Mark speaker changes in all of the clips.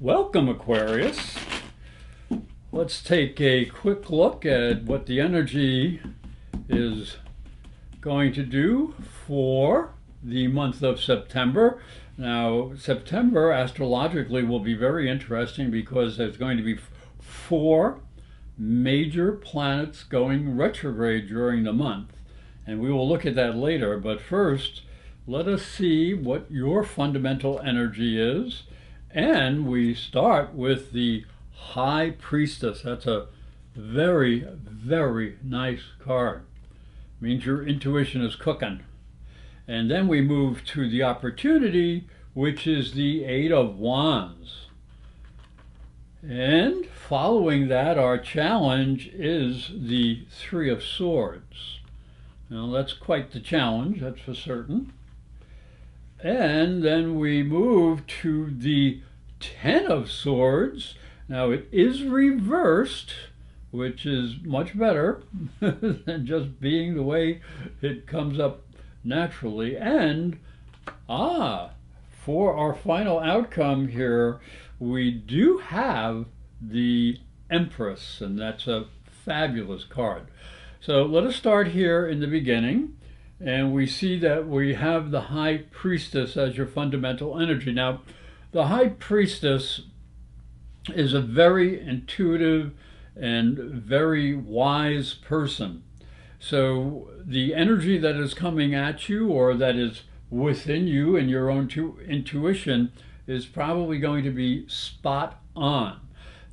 Speaker 1: Welcome, Aquarius. Let's take a quick look at what the energy is going to do for the month of September. Now, September astrologically will be very interesting because there's going to be four major planets going retrograde during the month. And we will look at that later. But first, let us see what your fundamental energy is. And we start with the High Priestess. That's a very, very nice card. Means your intuition is cooking. And then we move to the Opportunity, which is the Eight of Wands. And following that, our challenge is the Three of Swords. Now, that's quite the challenge, that's for certain. And then we move to the Ten of Swords. Now it is reversed, which is much better than just being the way it comes up naturally. And, for our final outcome here, we do have the Empress, and that's a fabulous card. So let us start here in the beginning. And we see that we have the High Priestess as your fundamental energy. Now, the High Priestess is a very intuitive and very wise person. So the energy that is coming at you, or that is within you and your own intuition, is probably going to be spot on.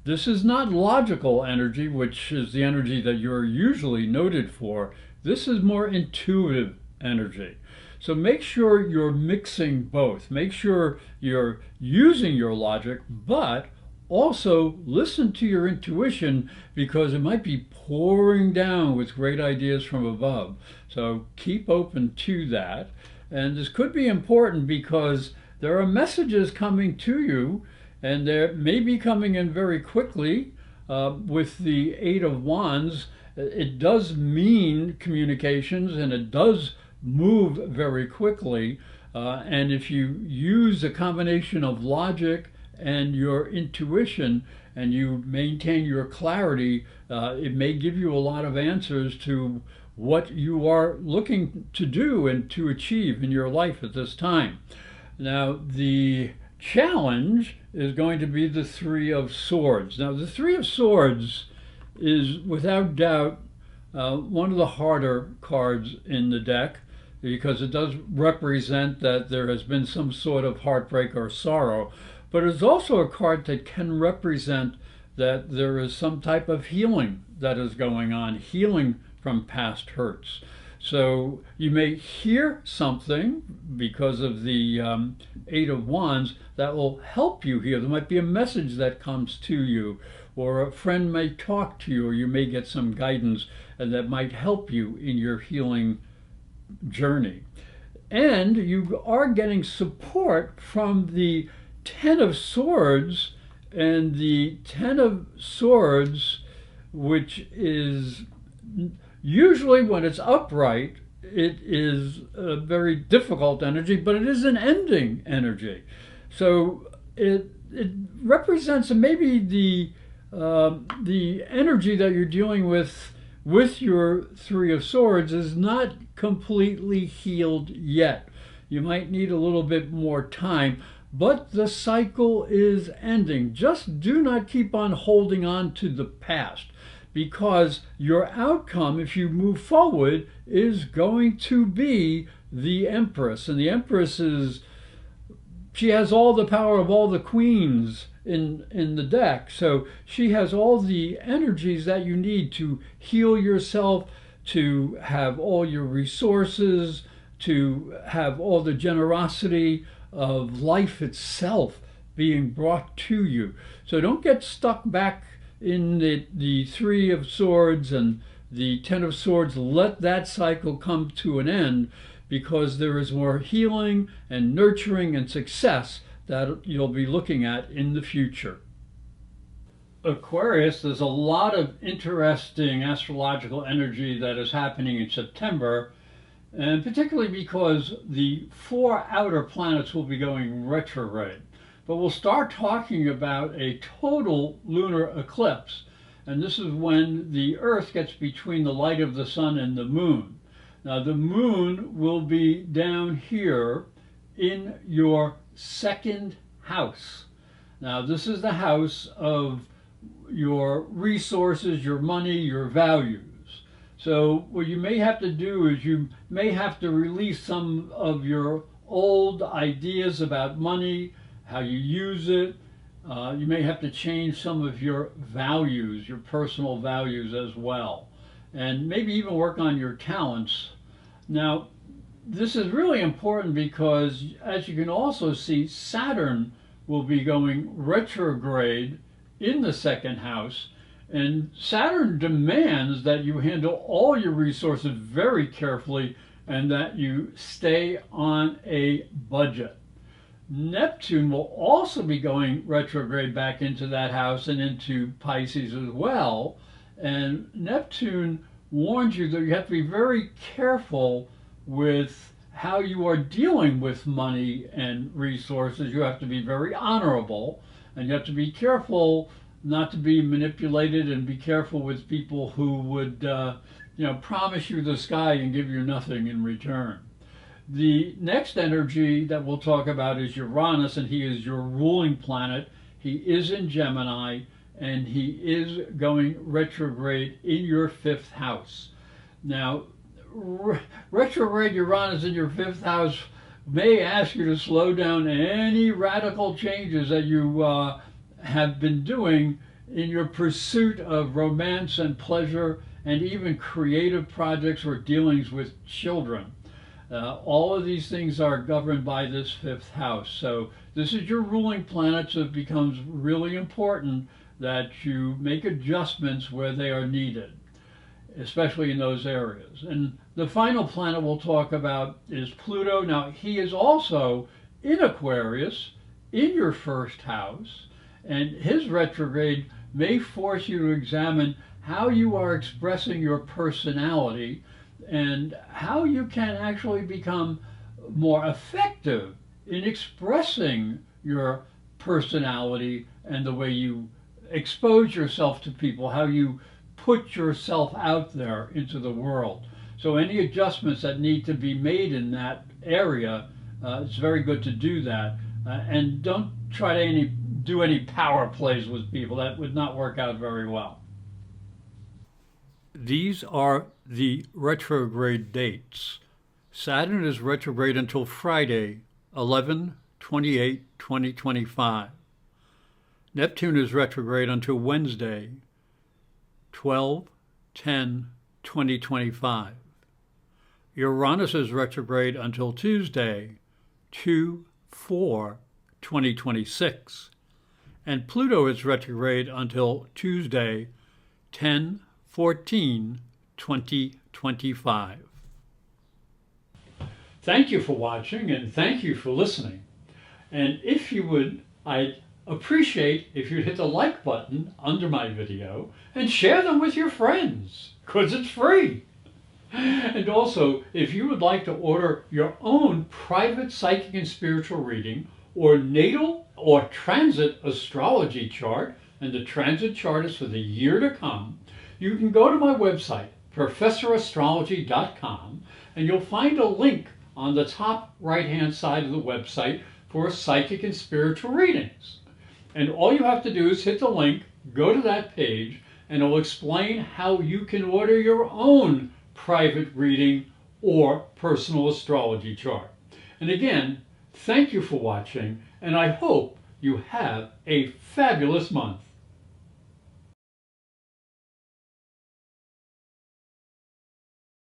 Speaker 1: This is not logical energy, which is the energy that you're usually noted for. This is more intuitive energy. So make sure you're mixing both. Make sure you're using your logic, but also listen to your intuition, because it might be pouring down with great ideas from above. So keep open to that. And this could be important because there are messages coming to you, and they may be coming in very quickly. With the Eight of Wands, it does mean communications, and it does move very quickly. And if you use a combination of logic and your intuition, and you maintain your clarity, it may give you a lot of answers to what you are looking to do and to achieve in your life at this time. Now, the challenge is going to be the Three of Swords. Now, the Three of Swords is without doubt one of the harder cards in the deck, because it does represent that there has been some sort of heartbreak or sorrow, but it's also a card that can represent that there is some type of healing that is going on, healing from past hurts. So you may hear something because of the Eight of Wands that will help you heal. There might be a message that comes to you, or a friend may talk to you, or you may get some guidance, and that might help you in your healing journey. And you are getting support from the Ten of Swords, and the Ten of Swords, which is usually, when it's upright, it is a very difficult energy, but it is an ending energy. So it represents maybe the energy that you're dealing with your Three of Swords is not completely healed yet. You might need a little bit more time, but the cycle is ending. Just do not keep on holding on to the past, because your outcome, if you move forward, is going to be the Empress. And the Empress she has all the power of all the queens in the deck. So she has all the energies that you need to heal yourself, to have all your resources, to have all the generosity of life itself being brought to you. So don't get stuck back in the Three of Swords and the Ten of Swords. Let that cycle come to an end, because there is more healing and nurturing and success that you'll be looking at in the future. Aquarius, there's a lot of interesting astrological energy that is happening in September, and particularly because the four outer planets will be going retrograde. but we'll start talking about a total lunar eclipse. And this is when the Earth gets between the light of the sun and the moon. Now, the moon will be down here in your second house. Now, this is the house of your resources, your money, your values. So what you may have to do is you may have to release some of your old ideas about money, how you use it. You may have to change some of your values, your personal values as well, and maybe even work on your talents. Now, this is really important because, as you can also see, Saturn will be going retrograde in the second house. And Saturn demands that you handle all your resources very carefully and that you stay on a budget. Neptune will also be going retrograde back into that house and into Pisces as well. And Neptune warns you that you have to be very careful with how you are dealing with money and resources. You have to be very honorable, and you have to be careful not to be manipulated, and be careful with people who would promise you the sky and give you nothing in return. The next energy that we'll talk about is Uranus, and he is your ruling planet. He is in Gemini, and he is going retrograde in your fifth house. Now, retrograde Uranus in your fifth house may ask you to slow down any radical changes that you have been doing in your pursuit of romance and pleasure and even creative projects or dealings with children. All of these things are governed by this fifth house. So this is your ruling planet, so it becomes really important that you make adjustments where they are needed, especially in those areas. And the final planet we'll talk about is Pluto. Now, he is also in Aquarius, in your first house, and his retrograde may force you to examine how you are expressing your personality and how you can actually become more effective in expressing your personality and the way you expose yourself to people, how you put yourself out there into the world. So any adjustments that need to be made in that area, it's very good to do that. And don't try to do any power plays with people. That would not work out very well. These are the retrograde dates. Saturn is retrograde until Friday, 11/28/2025. Neptune is retrograde until Wednesday, 12/10/2025. Uranus is retrograde until Tuesday, 2/4/2026. And Pluto is retrograde until Tuesday, 10/14/2025. Thank you for watching, and thank you for listening. And if you would, I'd appreciate if you'd hit the like button under my video and share them with your friends, because it's free. And also, if you would like to order your own private psychic and spiritual reading, or natal or transit astrology chart, and the transit chart is for the year to come, you can go to my website, professorastrology.com, and you'll find a link on the top right-hand side of the website for psychic and spiritual readings. And all you have to do is hit the link, go to that page, and it'll explain how you can order your own private reading or personal astrology chart. And again, thank you for watching, and I hope you have a fabulous month.